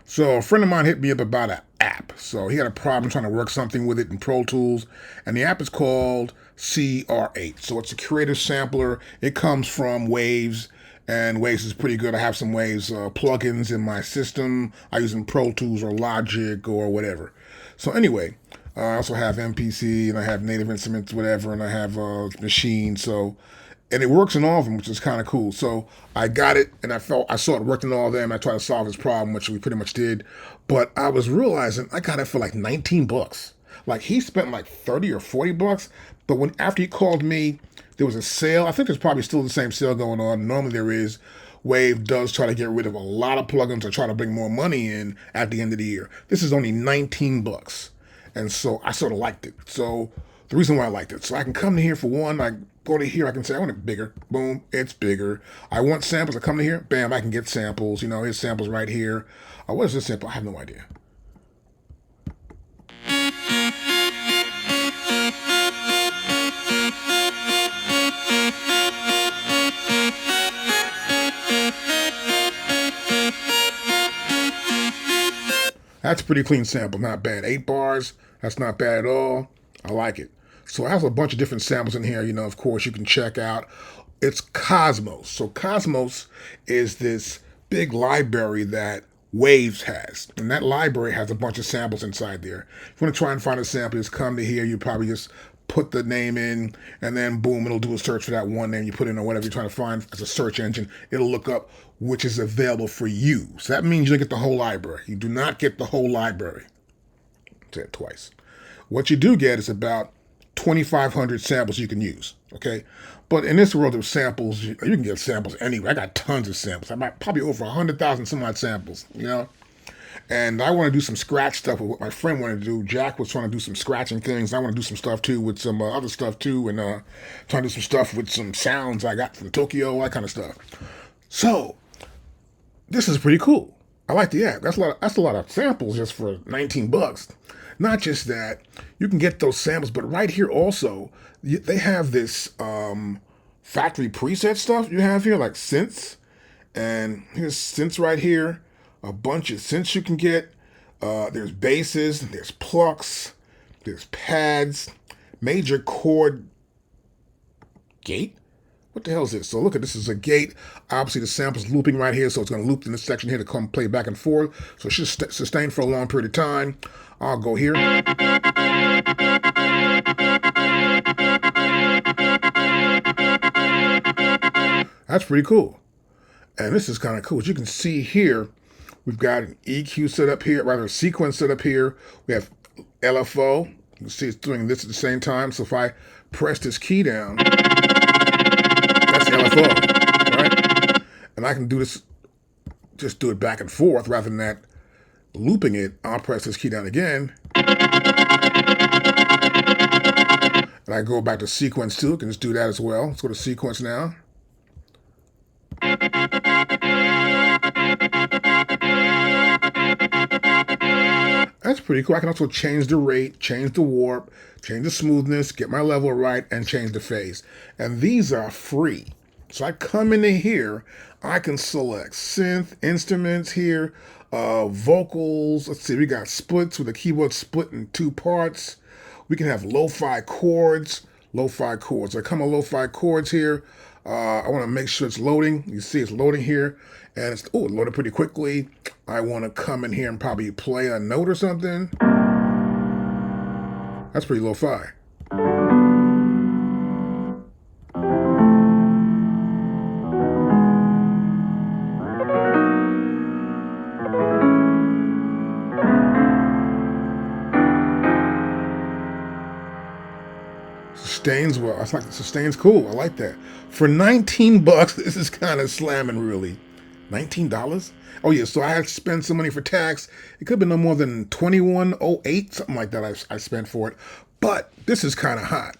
So a friend of mine hit me up about an app. So he had a problem trying to work something with it in Pro Tools, and the app is called CR8. So it's a creative sampler. It comes from Waves, and Waves is pretty good. I have some Waves plugins in my system. I use in Pro Tools or Logic or whatever. So anyway, I also have MPC and I have Native Instruments, whatever, and I have Machine. So and it works in all of them, which is kind of cool. So I got it, and I saw it worked in all of them. I tried to solve this problem, which we pretty much did. But I was realizing I got it for like 19 bucks. Like he spent like 30 or 40 bucks. But when after he called me, there was a sale. I think there's probably still the same sale going on. Normally there is. Wave does try to get rid of a lot of plugins or try to bring more money in at the end of the year. This is only 19 bucks. And so I sort of liked it. So the reason why I liked it, so I can come to here for one, I go to here, I can say I want it bigger. Boom, it's bigger. I want samples. I come to here, bam, I can get samples. You know, here's samples right here. What is this sample? I have no idea. That's a pretty clean sample, not bad. 8 bars, that's not bad at all. I like it. So it has a bunch of different samples in here, you know, of course, you can check out. It's Cosmos. So Cosmos is this big library that Waves has. And that library has a bunch of samples inside there. If you want to try and find a sample, just come to here, you probably just put the name in, and then boom, it'll do a search for that one name you put in or whatever you're trying to find as a search engine. It'll look up which is available for you. So that means you don't get the whole library. You do not get the whole library. I'll say it twice. What you do get is about 2,500 samples you can use. Okay, but in this world of samples, you can get samples anywhere. I got tons of samples. I might probably over 100,000 some odd samples. You know, and I want to do some scratch stuff with what my friend wanted to do. Jack was trying to do some scratching things. I want to do some stuff too with some other stuff too, and trying to do some stuff with some sounds I got from Tokyo, that kind of stuff. So this is pretty cool. I like the app. That's a lot of samples just for 19 bucks. Not just that, you can get those samples, but right here also, they have this factory preset stuff you have here, like synths. And here's synths right here. A bunch of synths you can get. There's basses, there's plucks, there's pads, major chord gate. What the hell is this? So look at this is a gate. Obviously the sample's looping right here, so it's going to loop in this section here to come play back and forth. So it should sustain for a long period of time. I'll go here. That's pretty cool. And this is kind of cool. As you can see here, we've got an EQ set up here, rather a sequence set up here. We have LFO. You can see it's doing this at the same time. So if I press this key down, that's LFO, right? And I can do this, just do it back and forth rather than that looping it. I'll press this key down again. And I go back to sequence too. I can just do that as well. Let's go to sequence now. That's pretty cool. I can also change the rate, change the warp, change the smoothness, get my level right, and change the phase. And these are free. So I come into here, I can select synth, instruments here, vocals. Let's see, we got splits with the keyboard split in 2 parts. We can have lo-fi chords, lo-fi chords. I come on lo-fi chords here. I want to make sure it's loading. You see it's loading here. And it's, it loaded pretty quickly. I want to come in here and probably play a note or something. That's pretty lo-fi. Sustains well. I like the sustains cool. I like that. For 19 bucks, this is kind of slamming really. $19? Oh yeah, so I had to spend some money for tax. It could have been no more than $21.08, something like that I spent for it. But this is kind of hot.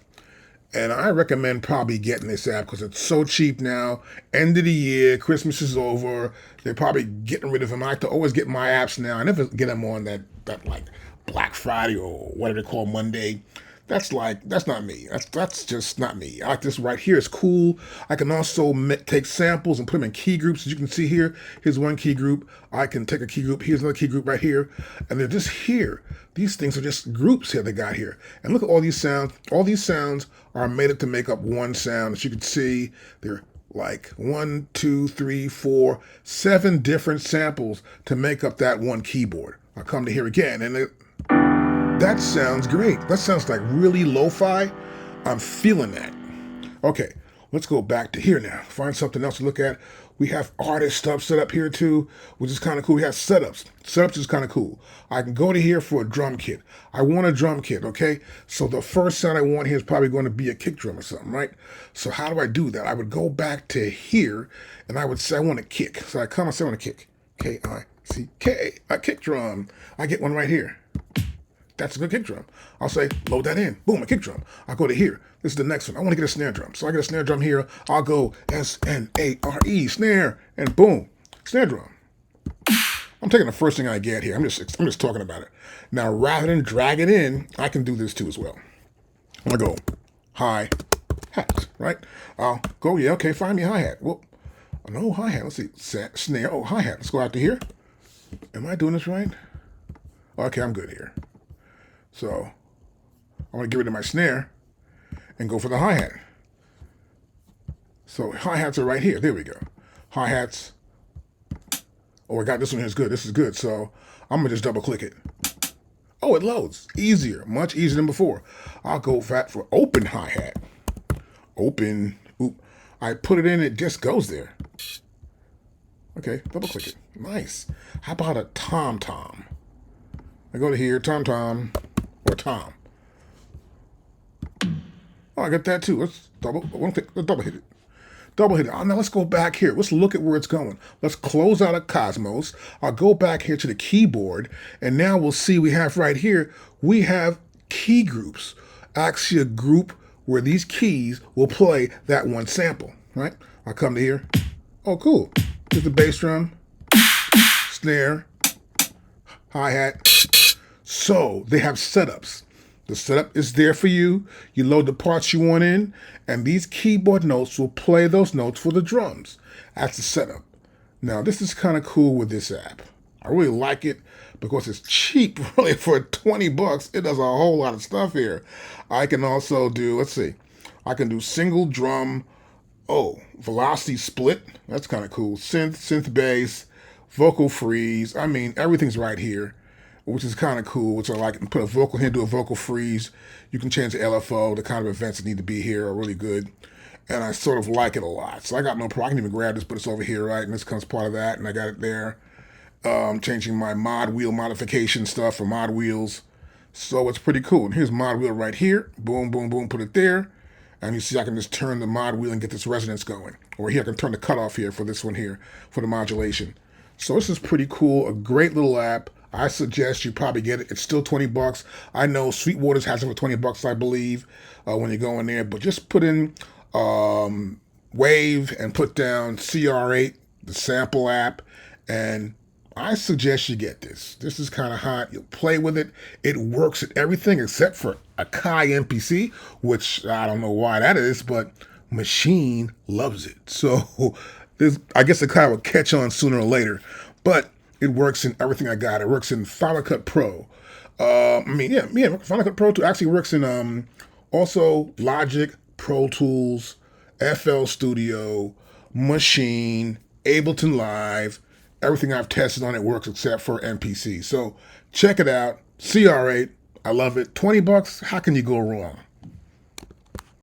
And I recommend probably getting this app because it's so cheap now. End of the year, Christmas is over. They're probably getting rid of them. I have to always get my apps now. I never get them on that like Black Friday or whatever they call Monday. That's not me. That's just not me. I like this right here. It's cool. I can also take samples and put them in key groups. As you can see here, here's one key group. I can take a key group. Here's another key group right here. And they're just here. These things are just groups here they got here. And look at all these sounds. All these sounds are made up to make up one sound. As you can see, they're like 1, 2, 3, 4, 7 different samples to make up that one keyboard. I'll come to here again, and that sounds great. That sounds like really lo-fi. I'm feeling that. Okay, let's go back to here now. Find something else to look at. We have artist stuff set up here too, which is kind of cool. We have setups. Setups is kind of cool. I can go to here for a drum kit. I want a drum kit, okay? So the first sound I want here is probably going to be a kick drum or something, right? So how do I do that? I would go back to here, and I would say I want a kick. So I come and say I want a kick. K-I-C-K, a kick drum. I get one right here. That's a good kick drum. I'll say, load that in. Boom, a kick drum. I'll go to here. This is the next one. I want to get a snare drum. So I get a snare drum here. I'll go S-N-A-R-E, snare, and boom, snare drum. I'm taking the first thing I get here. I'm just talking about it. Now, rather than drag it in, I can do this too as well. I'm going to go hi-hat, right? I'll go, yeah, okay, find me a hi-hat. Well, no hi-hat. Let's see. Snare. Oh, hi-hat. Let's go out to here. Am I doing this right? Okay, I'm good here. So I want to get rid of my snare and go for the hi-hat. So hi-hats are right here. There we go. Hi-hats. Oh, I got this one here. Is good. This is good. So I'm going to just double click it. Oh, it loads. Easier. Much easier than before. I'll go for open hi-hat. Open. Oop. I put it in. It just goes there. Okay. Double click it. Nice. How about a tom-tom? I go to here. Tom-tom. Or tom. Oh, I got that too. Let's double hit it. Double hit it. Now let's go back here. Let's look at where it's going. Let's close out of Cosmos. I'll go back here to the keyboard, and now we'll see we have right here, we have key groups. Actually a group where these keys will play that one sample, right? I'll come to here. Oh, cool. Here's the bass drum, snare, hi-hat. So they have setups. The setup is there for you. You load the parts you want in, and these keyboard notes will play those notes for the drums. That's the setup. Now, this is kind of cool with this app. I really like it because it's cheap, really, for 20 bucks. It does a whole lot of stuff here. I can also do, let's see, I can do single drum, velocity split. That's kind of cool. Synth bass, vocal freeze. I mean, everything's right here, which is kind of cool, which I like. Put a vocal here, do a vocal freeze. You can change the LFO. The kind of events that need to be here are really good. And I sort of like it a lot. So I got no problem. I can even grab this, but it's over here, right? And this comes part of that, and I got it there. Changing my mod wheel modification stuff for mod wheels. So it's pretty cool. And here's mod wheel right here. Boom, boom, boom, put it there. And you see I can just turn the mod wheel and get this resonance going. Or here I can turn the cutoff here for this one here, for the modulation. So this is pretty cool. A great little app. I suggest you probably get it. It's still 20 bucks. I know Sweetwater's has it for 20 bucks, I believe, when you go in there. But just put in Wave and put down CR8, the sample app, and I suggest you get this. This is kind of hot. You'll play with it. It works at everything except for a Kai MPC, which I don't know why that is, but Machine loves it. So I guess the Kai will catch on sooner or later. But it works in everything I got. It works in Final Cut Pro. Final Cut Pro 2 actually works in also Logic, Pro Tools, FL Studio, Machine, Ableton Live. Everything I've tested on it works except for MPC. So check it out. CR8. I love it. 20 bucks. How can you go wrong?